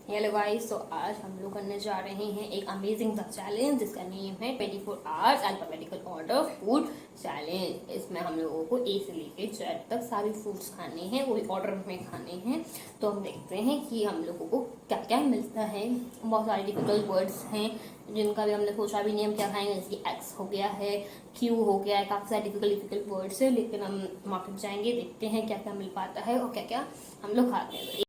Hello guys, तो आज हम लोग करने जा रहे हैं एक अमेजिंग सा चैलेंज जिसका नेम है 24 hours alphabetical order food challenge. इसमें हम लोगों को ए से लेके जेड तक सारे फूड्स खाने हैं, वही ऑर्डर में खाने हैं। तो हम देखते हैं कि हम लोगों को क्या क्या मिलता है। बहुत सारे डिफिकल्ट वर्ड्स हैं जिनका भी हमने सोचा भी नहीं हम क्या खाएंगे, जैसे एक्स हो गया है, क्यू हो गया है, काफ़ी सारे डिफिकल्ट वर्ड्स है। लेकिन हम मार्केट जाएंगे, देखते हैं क्या क्या मिल पाता है और क्या क्या हम लोग खाते हैं।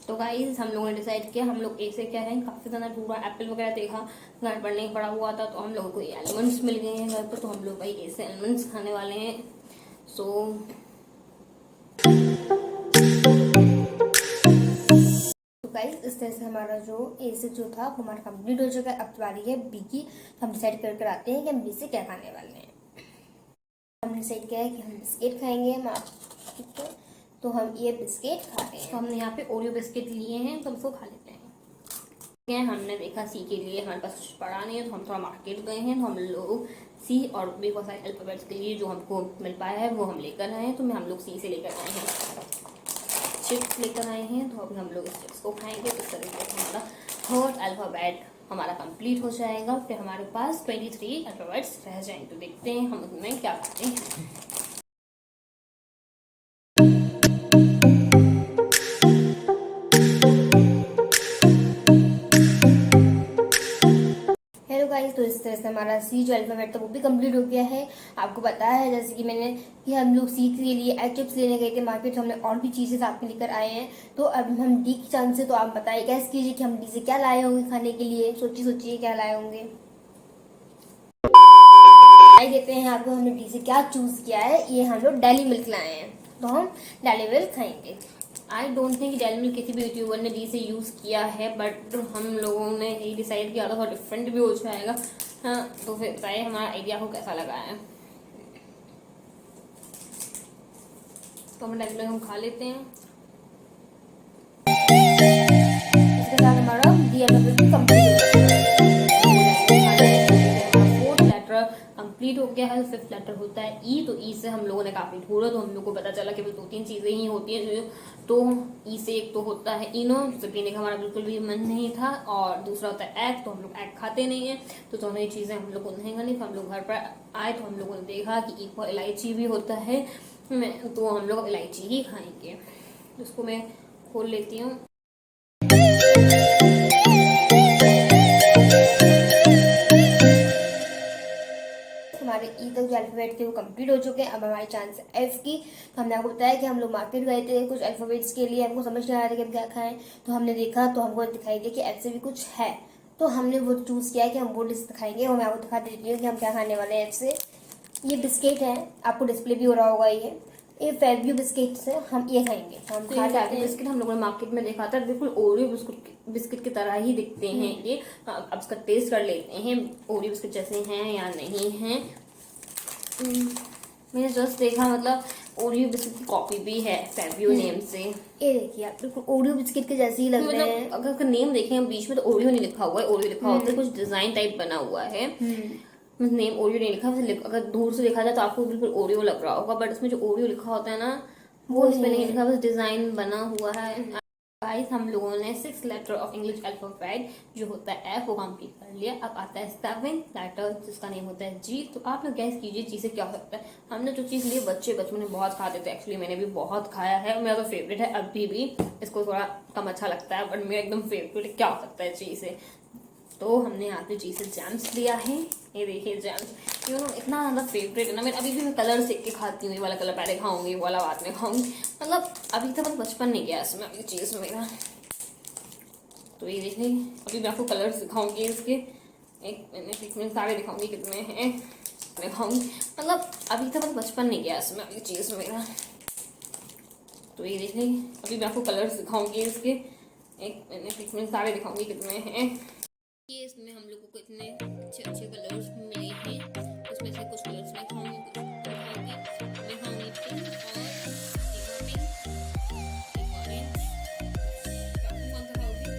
तो गाइस हम लोगों ने डिसाइड किया, हम लोग ए से क्या है, काफ़ी ज़्यादा पूरा एप्पल वगैरह देखा, घर पर नहीं पड़ा हुआ था, तो हम लोगों को ये एलमंड्स मिल गए हैं घर पर, तो हम लोग भाई ए से एलमंड्स खाने वाले हैं। सो गाइस इस तरह से हमारा जो ए से जो था वो हमारा कंप्लीट हो चुका है। अब बारी है बी की। तो हम डिसाइड कर आते हैं कि हम बी से क्या खाने वाले हैं। हमने डिसाइड किया है कि हम बिस्किट खाएंगे। ठीक है, तो हम ये बिस्किट खा रहे हैं। तो हमने यहाँ पे ओरियो बिस्किट लिए हैं, तो हम उसको खा लेते हैं। हमने देखा सी के लिए हमारे पास कुछ पड़ा नहीं है, तो हम थोड़ा मार्केट गए हैं, तो हम लोग सी और भी बहुत सारे अल्फाबेट्स के लिए जो हमको मिल पाया है वो हम लेकर आए हैं। तो हम लोग सी से लेकर आए हैं, चिप्स लेकर आए हैं। तो अभी हम लोग इस चिप्स को खाएंगे। तो इस तरीके से हमारा थर्ड अल्फाबेट हमारा कंप्लीट हो जाएगा। फिर हमारे पास 23 अल्फाबेट्स रह जाएंगे। तो देखते हैं हम उसमें क्या खाते हैं। हेलो गाइस, तो इस तरह से हमारा सी जो अल्फाबेट था वो भी कंप्लीट हो गया है। आपको पता है जैसे कि मैंने कि हम लोग सी के लिए एग चिप्स लेने गए थे मार्केट, हमने और भी चीज़ें साथ में लेकर आए हैं। तो अब हम डी की चांस से, तो आप बताइए गैस कीजिए कि हम डी से क्या लाए होंगे खाने के लिए। सोचिए क्या लाए होंगे। आई देते हैं आपको हमने डी से क्या चूज किया है। ये हम लोग डेली मिल्क लाए हैं, तो हम डेली मिल्क खाएंगे। I don't think daily milk किसी भी यूट्यूबर ने डी से यूज़ किया है, बट हम लोगों ने यही डिसाइड किया था, थोड़ा डिफरेंट भी हो जाएगा। हाँ, तो फिर बताइए हमारा आइडिया को कैसा लगा है। तो हम डेली मिल्क हम खा लेते हैं। इसके साथ हमारा डी अल्फाबेट भी कंप्लीट हो जाएगा। कंप्लीट हो गया है। फिफ्थ लेटर होता है ई। तो ई से हम लोगों ने काफी ढूंढा, तो हम लोग को पता चला कि बस 2-3 चीजें ही होती हैं। तो ई से एक तो होता है इनो, जिसे पीने का हमारा बिल्कुल भी मन नहीं था, और दूसरा होता है एग। तो हम लोग एग खाते नहीं है, तो दोनों ही चीजें हम लोग को नहीं खानी। तो हम लोग घर पर आए तो हम लोगों ने देखा कि एक इलायची भी होता है, तो हम लोग इलायची ही खाएंगे। उसको मैं खोल लेती हूँ। हमारे ई तक जो अल्फाबेट थे वो कंप्लीट हो चुके हैं। अब हमारी चांस है एफ की। तो हमने आपको बताया कि हम लोग मार्केट गए थे कुछ अल्फाबेट्स के लिए, हमको समझ नहीं आ रहा था कि हम क्या खाएं। तो हमने देखा तो हमको दिखाई दिया कि एफ से भी कुछ है, तो हमने वो चूज किया कि हम वो लिस्ट खाएंगे। और मैं आपको दिखा देती हूँ कि हम क्या खाने वाले हैं एफ से। ये बिस्किट है, आपको डिस्प्ले भी हो रहा होगा। ये फेवयू बिस्किट से हम ये खाएंगे। हम खा लेते हैं। बिस्किट हम लोगों ने मार्केट में देखा था, बिल्कुल ओरियो बिस्किट की तरह ही दिखते हैं ये। अब इसका टेस्ट कर लेते हैं, ओरियो बिस्किट जैसे हैं या नहीं हैं। मैंने जस्ट देखा, मतलब ओरियो बिस्किट की कॉपी भी है फेवियो नेम से। ये देखिए आप, बिल्कुल ओरियो बिस्किट के जैसे ही लग रहे हैं। अगर नेम देखें हम बीच में, तो ओरियो नहीं लिखा हुआ है, ओरियो लिखा होता है कुछ डिजाइन टाइप बना हुआ है। नेम ओरियो नहीं लिखा, अगर दूर से देखा जाए तो आपको बिल्कुल ओरियो लग रहा होगा, बट इसमें जो ओरियो लिखा होता है ना, वो इसमें नहीं लिखा, बस डिजाइन बना हुआ है। गाइस हम लोगों ने 6 लेटर ऑफ इंग्लिश अल्फाबेट जो होता है एफ वो कंप्लीट कर लिया। अब आता है 7 लेटर जिसका नेम होता है जी। तो आप लोग गैस कीजिए जी से क्या हो सकता है। हमने जो चीज़ ली, बच्चे बचपन में बहुत खाते थे, एक्चुअली मैंने भी बहुत खाया है, मेरा तो फेवरेट है अभी भी। इसको थोड़ा कम अच्छा लगता है, बट मेरा एकदम फेवरेट है। क्या हो सकता है जी से। तो हमने यहाँ पे जी से जैम्स लिया है। ये देखिए जैम्स, यू नो इतना ज़्यादा फेवरेट है ना। मैं अभी भी मैं कलर सेक के खाती हूँ। ये वाला कलर पहले खाऊंगी, ये वाला बाद में खाऊंगी। मतलब अभी तक बचपन नहीं गया इसमें, अभी चीज़ मेरा। तो ये देखिए, अभी मैं आपको कलर्स दिखाऊंगी इसके। एक मिनट सारे दिखाऊंगी कितने हैं दिखाऊंगी। मतलब अभी तक बचपन नहीं गया इसमें, अभी चीज़ मेरा। तो ये देखिए, अभी मैं आपको कलर्स दिखाऊंगी इसके। एक मिनट सारे दिखाऊंगी कितने हैं। ये इसमें हम लोगों को इतने अच्छे अच्छे कलर्स मिले हैं। उसमें से कुछ कलर्स मैं खाऊंगी, कुछ दिखाऊंगी। मैं खाऊंगी पिंक और एक ऑरेंज। तुम कौन सा खाओगी?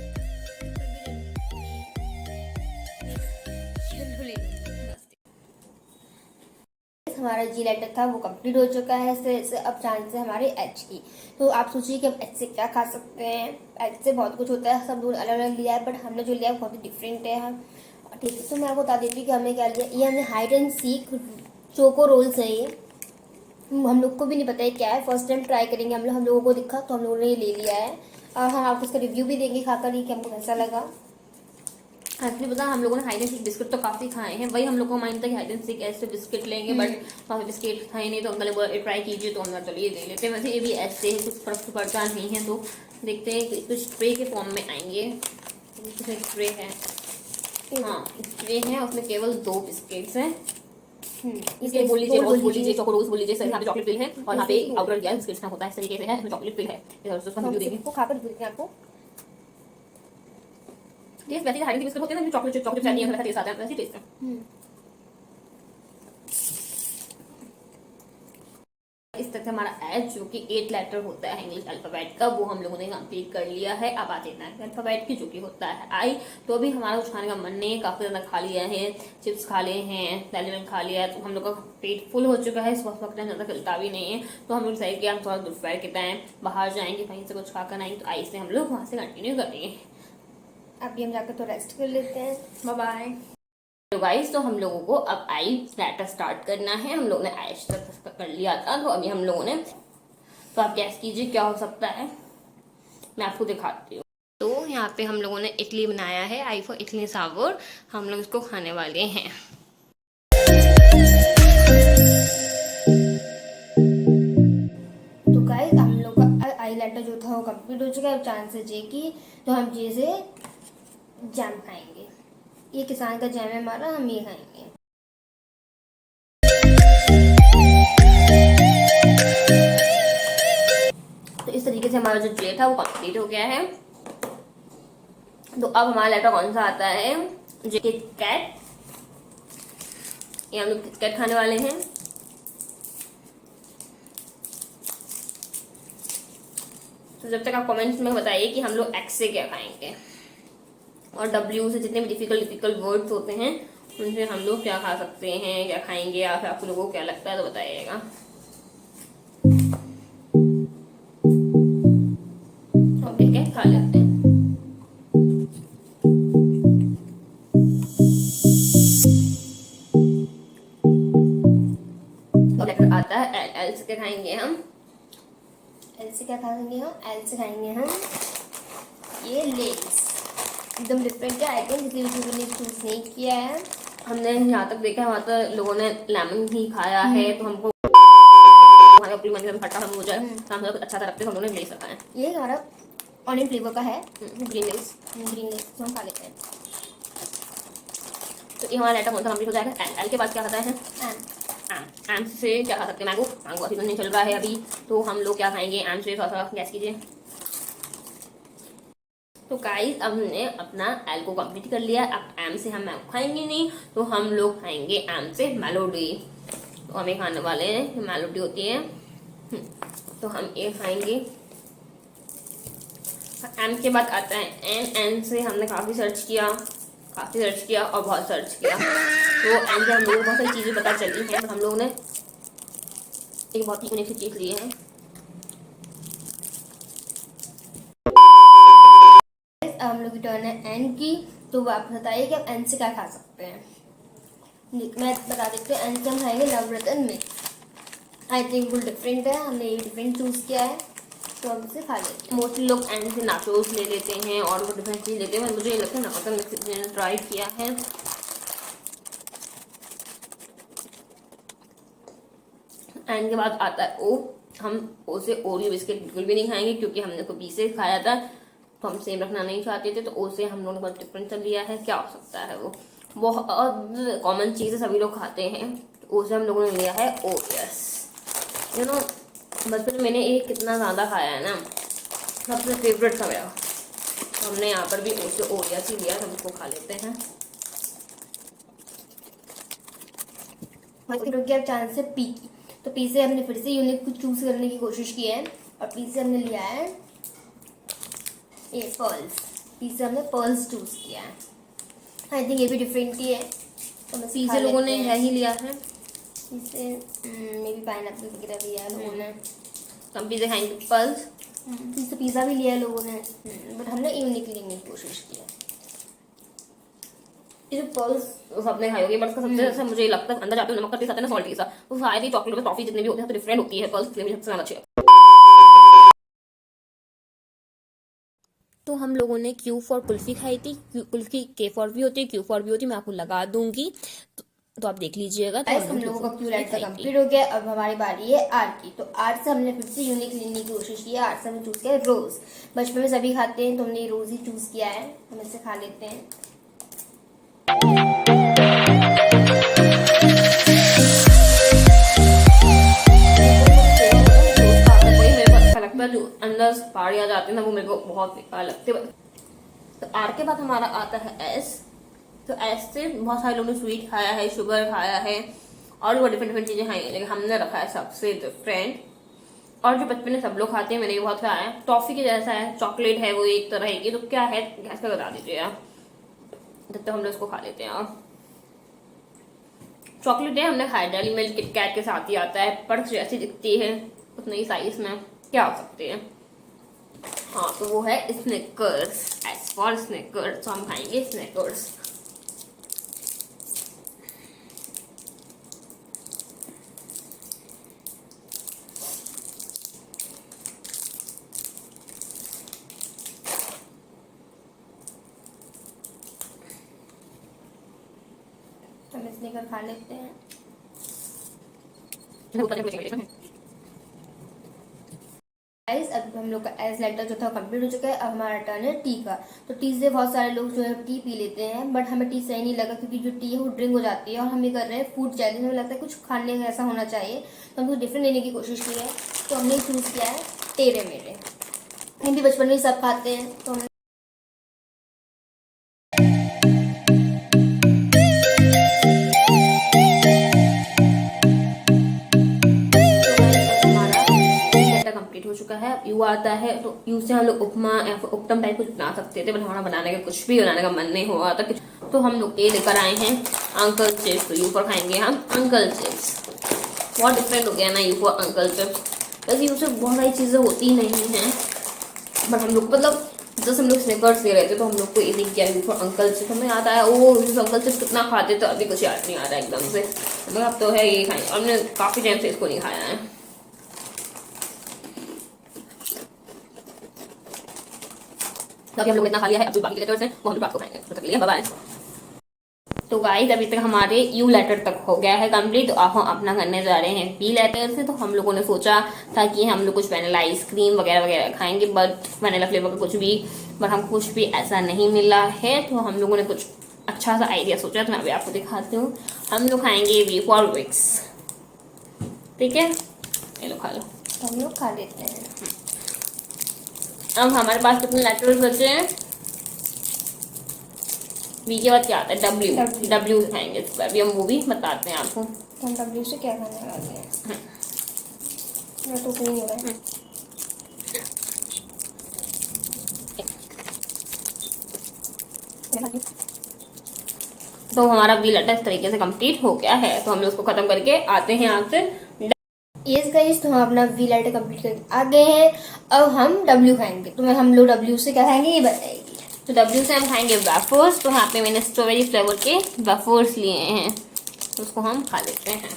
हमारा जी लेटर था वो कंप्लीट हो चुका है। इससे अब चांस है हमारे एच की। तो आप सोचिए कि हम एच से क्या खा सकते हैं। एच से बहुत कुछ होता है, सब लोग अलग अलग लिया है, बट हमने जो लिया है बहुत ही डिफरेंट है। ठीक है, तो मैं आपको बता देती हूँ कि हमने क्या लिया। ये हमने hide and seek choco rolls है। ये हम लोग को भी नहीं पता है क्या है, फर्स्ट टाइम ट्राई करेंगे हम लोगों को दिखा तो हम लोगों ने ये ले लिया है। और हम आपको इसका रिव्यू भी देंगे खाकर कि हमको कैसा लगा। एक्चुअली पता हम लोगों ने हाइड एंड सीक बिस्किट तो काफी खाए हैं, वही हम लोग को माइंड था कि हाइड एंड सीक ऐसे बिस्किट लेंगे, बट वहाँ बिस्किट खाए नहीं, तो अंकल ने बोला ट्राई कीजिए, तो हमने चलो ये ले लेते हैं। वैसे ये भी ऐसे है, कुछ फर्क पड़ता नहीं है, तो देखते हैं कि कुछ स्प्रे के फॉर्म में आएंगे। कुछ स्प्रे है, हाँ स्प्रे है, उसमें केवल 2 बिस्किट्स हैं। इसके बोल लीजिए, रोज बोल लीजिए, चोको रोज बोल लीजिए, सर यहाँ पे चॉकलेट फिल है और यहाँ पे आउटर दिया बिस्किट्स ना होता है इस तरीके से है, इसमें चॉकलेट फिल है। इधर से उसका रिव्यू देंगे, खाकर दिखाते हैं आपको। टेस्ट वैसे हाइड एंड बिस्किट होते हैं ना, चॉकलेट चॉकलेट आती है, वैसा टेस्ट आता है, वैसे टेस्ट है। इस तरह से हमारा एच जो कि 8 लेटर होता है इंग्लिश अल्फाबेट का, वो हम लोगों ने कंप्लीट कर लिया है। अब आ जाता है अल्फाबेट की जो कि होता है आई। तो अभी हमारा कुछ खाने का मन नहीं है, काफी ज्यादा खा लिया है, चिप्स खा लिए हैं, डेलिवन खा लिया है, तो हम लोग का पेट फुल हो चुका है। इस वक्त ज्यादा खिलता भी नहीं है, तो हम लोग सही किया, हम थोड़ा दोपहर के टाइम बाहर जाएंगे, कहीं से कुछ खाकर आएंगे, तो आई से हम लोग वहां से कंटिन्यू करेंगे। अभी हम जाकर तो रेस्ट कर लेते हैं। Bye bye. तो गाइस, तो हम लोगों को अब आई लेटर स्टार्ट करना है। हम लोगों ने आई तक कर लिया था, तो अभी हम लोगों ने, तो आप गैस कीजिए क्या हो सकता है, मैं आपको दिखाती हूँ। तो यहाँ पे हम लोगों ने इडली बनाया है, आई फॉर इडली सांभर, हम लोग इसको खाने वाले हैं। तो गाइस हम लोग का आई लेटर जो था वो कंप्लीट हो चुका है। चांसेस है कि तो हम जैसे जैम खाएंगे, ये किसान का जैम है हमारा, हम ये खाएंगे। तो इस तरीके से हमारा जो डे था वो कंप्लीट हो गया है। तो अब हमारा लेटर कौन सा आता है, जो किट कैट, ये हम लोग किट कैट खाने वाले हैं। तो जब तक आप कमेंट्स में बताइए कि हम लोग एक्स से क्या खाएंगे, और डब्ल्यू से जितने भी डिफिकल्ट वर्ड्स होते हैं उनसे हम लोग क्या खा सकते हैं, क्या खाएंगे, या फिर आप लोगों को क्या लगता है तो बताइएगा। तो ठीक है, खा लेते हैं। तो लेटर आता है एल, एल से क्या खाएंगे हम, एल से क्या खाएंगे हम, एल से खाएंगे हम ये लेस, एकदम डिफरेंट है आइटम, इसलिए यूट्यूब ने चूज नहीं किया है। हमने यहाँ तक देखा है, वहाँ तो लोगों ने लेमन ही खाया है, तो हमको हमारे अपनी मन में खट्टा हम हो जाए, तो हम लोग अच्छा सा रखते हैं, हम लोगों ने ले सका है। ये हमारा ऑनियन फ्लेवर का है, ग्रीन लेस, तो हम खा लेते हैं। तो ये हमारा लेटर कौन सा कंप्लीट हो जाएगा। एल के बाद क्या खाता है, एम से क्या खा सकते हैं, मैंगो, मैंगो अभी तो नहीं चल रहा है अभी, तो हम लोग क्या खाएंगे एम से, थोड़ा सा गैस कीजिए। तो गाइस, अब हमने अपना एल को कंप्लीट कर लिया, अब एम से हम मैंगो खाएंगे नहीं, तो हम लोग खाएंगे एम से मेलोडी। तो हम ये खाने वाले हैं, मेलोडी होती है, तो हम ये खाएंगे। एम के बाद आता है एन, एन से हमने काफ़ी सर्च किया और बहुत सर्च किया, तो एन से हम लोगों को बहुत सारी चीज़ें पता चली हैं, हम लोगों ने एक बहुत ही यूनिक सी चीज़ ली है। हम लोग की टर्न है एन की, तो आप बताइए कि आप एन से क्या खा सकते हैं। मैं बता देती हूँ, एन से हम खाएंगे नवरत्न मिक्स। आई थिंक वो डिफरेंट है, हमने ये डिफरेंट चूज किया है, तो हम इसे खा लेते हैं। मोस्टली लोग एन से नाचोस ले लेते हैं और वो डिफरेंट चीज़ लेते हैं, मुझे ये लगता है नवरत्न मिक्स मैंने ट्राई किया है। एन के बाद आता है ओ, हम ओ से ओरियो बिस्किट बिल्कुल भी नहीं खाएंगे, क्योंकि हमने को बी से खाया था, तो हम सेम रखना नहीं चाहते थे, तो ओ से हम लोगों ने बहुत डिफरेंट कर लिया है। क्या हो सकता है, वो बहुत कॉमन चीज़ है, सभी लोग खाते हैं, तो ओ से हम लोगों ने लिया है ओरियस। यू नो, बचपन में मैंने एक कितना ज़्यादा खाया है ना, सबसे फेवरेट था मेरा, तो हमने यहाँ पर भी ओ से ओरियस ही लिया, हम इसको खा लेते हैं। चांस है पी की, तो पी से हमने फिर से यूनिक कुछ चूज करने की कोशिश की है, और पी से हमने लिया है ये पर्ल्स। पी से हमने पर्ल्स चूज किया है। आई थिंक ये भी डिफरेंट ही है, तो पी से लोगों ने यही लिया है, इसे मे बी पाइनएप्पल वगैरह लिया है लोगों ने। हम पिज़्ज़ा खाएंगे पल्स। इससे पिज़्ज़ा भी लिया है लोगों ने, बट हमने यूनिक लेने की कोशिश की है। ये जो पल्स सबने खाई होगी, बट इसका सबसे अच्छा मुझे लगता है अंदर जाते हुए नमक का टेस्ट आता है ना, सॉल्टी सा, तो शायद ही चॉकलेट और टॉफी जितने भी होते हैं तो डिफरेंट होती है, पल्स मुझे सबसे ज्यादा अच्छी है। तो हम लोगों ने क्यू फॉर कुल्फी खाई थी, कुल्फी के फॉर भी होती है, क्यू फॉर भी होती है, मैं आपको लगा दूंगी तो आप देख लीजिएगा। तो हम लोगों का क्यू लाइट का कंप्लीट हो गया। अब हमारी बारी है आर्ट की। तो आर्ट से हमने फिर से यूनिक लेने की कोशिश की है। आर्ट से हमने चूज किया है रोज। बचपन में सभी खाते हैं तो हमने रोज ही चूज किया है, हम इसे खा लेते हैं। जो अंदर पानी आ जाते हैं ना वो मेरे को बहुत बेकार लगते हैं। तो आर के बाद हमारा आता है एस। तो एस से बहुत सारे लोगों ने स्वीट खाया है, शुगर खाया है और भी डिफरेंट डिफरेंट चीजें खाई हैं, लेकिन हमने रखा है सबसे डिफरेंट और जो बचपन में सब लोग खाते हैं, मैंने भी बहुत खाया है। टॉफी के जैसा है, चॉकलेट है वो एक तरह की। तो क्या है गैस का बता दीजिए आप, जब तक हम लोग इसको खा लेते हैं। और चॉकलेट है, हमने खाया डेली मिल्क किटकैट के साथ ही आता है, पर जैसी दिखती है उतनी ही साइज में क्या हो सकते हैं। हाँ तो वो है स्निकर्स। एस फॉर स्निकर्स, तो हम खाएंगे स्निकर्स। हम स्निकर खा लेते हैं। गाइस अब हम लोग का एस लेटर जो था कंप्लीट हो चुका है। अब हमारा टर्न है टी का। तो टी से बहुत सारे लोग जो है टी पी लेते हैं, बट हमें टी सही नहीं लगा क्योंकि जो टी है वो ड्रिंक हो जाती है और हम ये कर रहे हैं फूड चैलेंज। हमें लगता है कुछ खाने का ऐसा होना चाहिए, तो हम कुछ डिफरेंट लेने की कोशिश की है। तो हमने चूज किया है तेरे मेरे। हम भी बचपन में सब खाते हैं तो हमने कंप्लीट हो चुका है। यू आता है तो यू से हम लोग उपमा या फिर उपटम टाइप कुछ बना सकते थे, बट हमारा बनाने का कुछ भी बनाने का मन नहीं हो रहा था। तो हम लोग ये लेकर आए हैं अंकल चिप्स। तो यू पर खाएंगे हम अंकल चिप्स। बहुत डिफरेंट हो गया ना यू फॉर अंकल चिप्स। वैसे यू से बहुत सारी चीजें होती नहीं हैं, बट हम लोग मतलब जैसे हम लोग स्निकर्स ले रहे थे तो हम लोग को ये दिख गया यू फॉर अंकल चिप्स। हमें याद आया ओ अंकल चिप्स कितना खाते, तो अभी कुछ याद नहीं आ रहा एकदम से। हमें अब तो है ये खाएंगे और हमने काफी टाइम से इसको नहीं खाया है। अभी हम लोग इतना खा लिया है, अभी बाकी लेटर्स हैं वो हम लोग आपको खाएंगे। तो तक लिए बाय बाय। तो गाइस अभी तक हमारे यू लेटर तक हो गया है कंप्लीट। तो आप हम अपना करने जा रहे हैं पी लेटर से। तो हम लोगों ने सोचा था कि हम लोग कुछ वैनिला आइसक्रीम वगैरह वगैरह खाएंगे, बट वैनिला फ्लेवर का कुछ भी, बट हम कुछ भी ऐसा नहीं मिला है। तो हम लोगों ने कुछ अच्छा सा आइडिया सोचा, तो मैं अभी आपको दिखाती हूँ। हम लोग खाएंगे वी फॉर विक्स। ठीक है, ये लो खा लो। हम लोग खा लेते हैं। अब हमारे पास कितने लेटर्स बचे हैं? वी के बाद क्या आता है? डब्ल्यू। डब्ल्यू खाएंगे इस बार भी हम, वो भी बताते हैं आपको। हम डब्ल्यू से क्या खाने वाले हैं? मैं तो नहीं हो रहा है। तो हमारा वी लेटर इस तरीके से कंप्लीट हो गया है। तो हम लोग उसको खत्म करके आते हैं यहाँ से। यस गाइस, तो हम अपना वी लेटर कंप्लीट करके आ गए हैं। अब हम डब्ल्यू खाएंगे। तो मैं हम लोग डब्ल्यू से क्या खाएंगे ये बताएगी। तो डब्ल्यू से हम खाएंगे वेफर्स। तो यहाँ पे मैंने स्ट्रॉबेरी फ्लेवर के वेफर्स लिए हैं, तो उसको हम खा लेते हैं।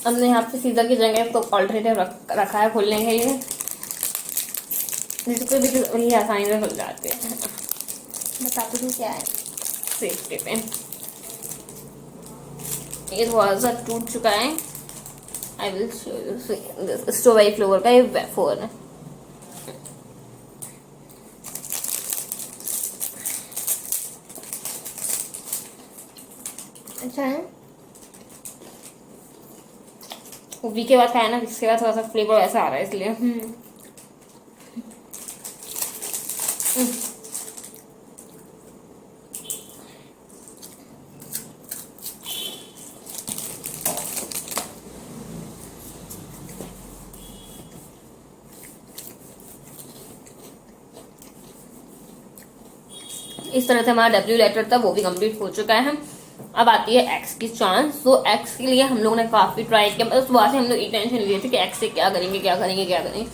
हमने यहाँ पे सीजर की जगह तो ऑल्टरनेटिव रखा है खोलने के लिए, जिसको भी वही आसानी से खुल जाते हैं। बताते दूँ क्या है? सेफ्टी पे ये थोड़ा सा टूट चुका है। I will show you. Strawberry flavour का ये वेफर है। अच्छा है। वो वी के बाद खाया ना, इसके बाद थोड़ा सा फ्लेवर ऐसा आ रहा है इसलिए। इस तरह से हमारा डब्ल्यू लेटर था वो भी कंप्लीट हो चुका है। अब आती है एक्स की चांस। तो एक्स के लिए हम लोगों ने काफी ट्राई किया, मतलब सुबह से हम लोग एक टेंशन लिए थे कि एक्स से क्या करेंगे क्या करेंगे क्या करेंगे।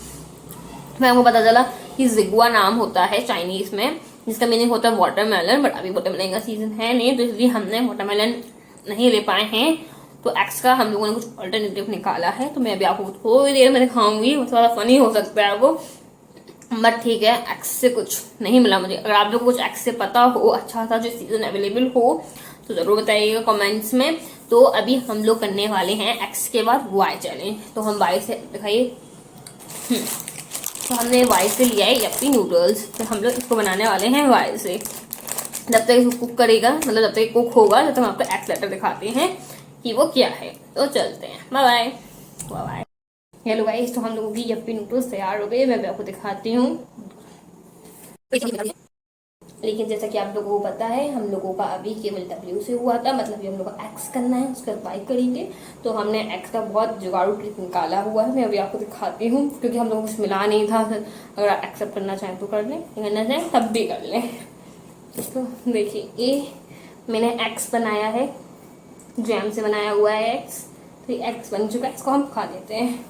फिर हमको पता चला कि जिगुआ नाम होता है चाइनीज में, जिसका मीनिंग होता है वाटरमेलन, बट अभी वाटरमेलन का सीजन है नहीं, तो इसलिए हमने वाटरमेलन नहीं ले पाए हैं। तो एक्स का हम लोगों ने कुछ ऑल्टरनेटिव निकाला है, तो मैं अभी आपको थोड़ी देर में दिखाऊंगी। थोड़ा फनी हो सकता है वो, बट ठीक है, एक्स से कुछ नहीं मिला मुझे। अगर आप लोग को कुछ एक्स से पता हो अच्छा सा जो सीजन अवेलेबल हो तो जरूर बताइएगा कमेंट्स में। तो अभी हम लोग करने वाले हैं एक्स के बाद वाई चैलेंज। तो हम वाई से दिखाइए। तो हमने वाई से लिया है यप्पी नूडल्स, तो हम लोग इसको बनाने वाले हैं वाई से। जब तक इसको कुक करेगा, मतलब जब तक कुक होगा, तब तक हम आपको एक्स लेटर दिखाते हैं कि वो क्या है। तो चलते हैं, bye bye bye bye. Hello guys, तो हम लोगों की यप्पी नूडल्स तैयार हो गए, मैं भी आपको दिखाती हूँ। लेकिन जैसा कि आप लोगों को पता है, हम लोगों का अभी केवल W से हुआ था, मतलब ये हम लोग को एक्स करना है, उसके बाद Y करेंगे। तो हमने एक्स का बहुत जुगाड़ू ट्रिक निकाला हुआ है, मैं अभी आपको दिखाती हूँ, क्योंकि हम लोगों को कुछ मिला नहीं था। अगर आप एक्सेप्ट करना चाहें तो कर लें, करना चाहें तब भी कर लें। तो देखिए, ये मैंने एक्स बनाया है, जैम से बनाया हुआ है एक्स। तो ये एक्स बन चुका है, इसको हम खा लेते हैं।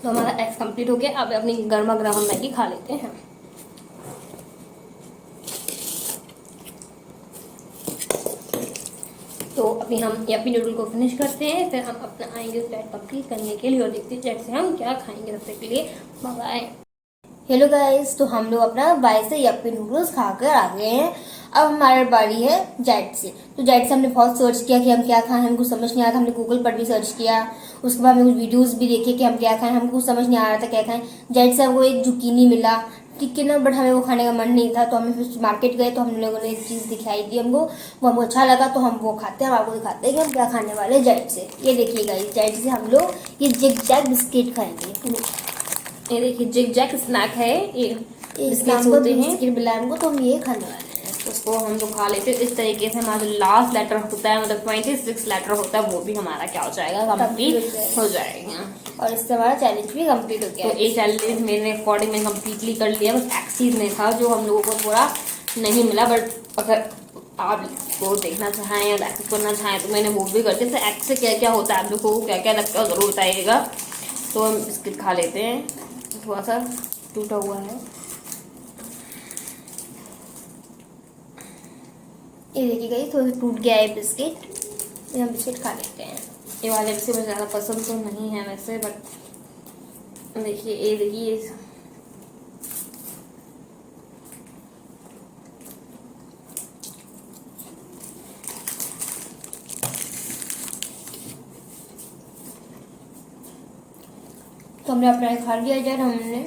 तो हमारा एक्स कंप्लीट हो गया। अब अपनी गर्मा गर्म मैगी खा लेते हैं। तो अभी हम यप्पी नूडल को फिनिश करते हैं, फिर हम अपना आएंगे फ्लैट कंप्लीट करने के लिए और देखते हैं जेट से हम क्या खाएंगे। तब तक के लिए बाय बाय। हेलो गाइस, तो हम लोग अपना वाई से यप्पी नूडल्स खाकर आ गए हैं। अब हमारी बारी है जेट से। तो जेट से हमने बहुत सर्च किया कि हम क्या खाएं, हमको समझ नहीं आ रहा था। हमने गूगल पर भी सर्च किया, उसके बाद हमने कुछ वीडियोस भी देखे कि हम क्या खाएं, हमको कुछ समझ नहीं आ रहा था क्या खाएं। जेट से हमको एक जुकीनी मिला, ठीक है ना, बट हमें वो खाने का मन नहीं था। तो हमें फिर मार्केट गए, तो हम लोगों ने एक चीज़ दिखाई दी हमको, वो हमको अच्छा लगा, तो हम वो खाते हैं। हम आपको दिखाते हैं कि हम क्या खाने वाले हैं जेट से। ये देखिएगा, इस जेट से हम लोग ये जिग जैग बिस्किट खाएंगे। ये देखिए, जिग जैग स्नैक है, ये बिस्किट होते हैं, बिस्किट मिला हमको, तो हम ये खाने वाले हैं। उसको हम लोग खा लेते हैं। इस तरीके से हमारा जो लास्ट लेटर होता है, मतलब 26 लेटर होता है, वो भी हमारा क्या हो जाएगा, कंप्लीट हो जाएगा। और इससे हमारा चैलेंज भी कंप्लीट हो गया। तो ये चैलेंज मेरे अकॉर्डिंग मैंने कंप्लीटली कर लिया। बस एक्सीज नहीं था जो हम लोगों को थोड़ा नहीं मिला, बट अगर आप वो देखना चाहें या एक्सेस करना चाहें तो मैंने वो भी करती। तो एक्स से क्या क्या होता है, आप लोग को क्या क्या लगता है जरूर बताइएगा। तो हम बिस्किट खा लेते हैं, थोड़ा सा टूटा हुआ है। ये देखिएगा, ये थोड़ा टूट गया है बिस्किट। ये हम बिस्किट खा लेते हैं। ये वाले बिस्किट मुझे ज़्यादा पसंद तो नहीं है वैसे, बट देखिए, ये देखिए, तो हमने अपना खा लिया यार। हमने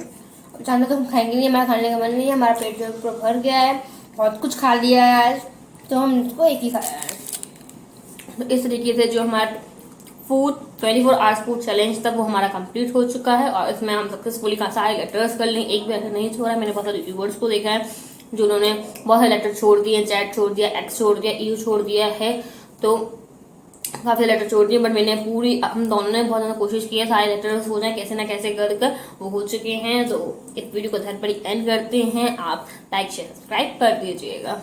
चाहना तो हम खाएंगे नहीं, हमारा खाने का मन नहीं है, हमारा पेट जो पूरा भर गया है, बहुत कुछ खा लिया है आज, तो हम इसको एक ही खाया है। तो इस तरीके से जो हमारा फूड 24 आवर्स फूड चैलेंज था वो हमारा कंप्लीट हो चुका है। और इसमें हम सक्सेसफुली सारे लेटर्स कर लें, एक भी लेटर नहीं छोड़ा है। मैंने बहुत सारे यूट्यूबर्स को देखा है जो उन्होंने बहुत सारे लेटर छोड़ दिए, जेड छोड़ दिया, एक्स छोड़ दिया, यू छोड़ दिया है, तो काफी लेटर छोड़ दिए। बट मैंने हम दोनों ने बहुत ज्यादा कोशिश की है सारे लेटर्स हो जाए कैसे ना कैसे कर वो हो चुके हैं। तो इस वीडियो को घर पर एंड करते हैं। आप लाइक शेयर सब्सक्राइब कर दीजिएगा।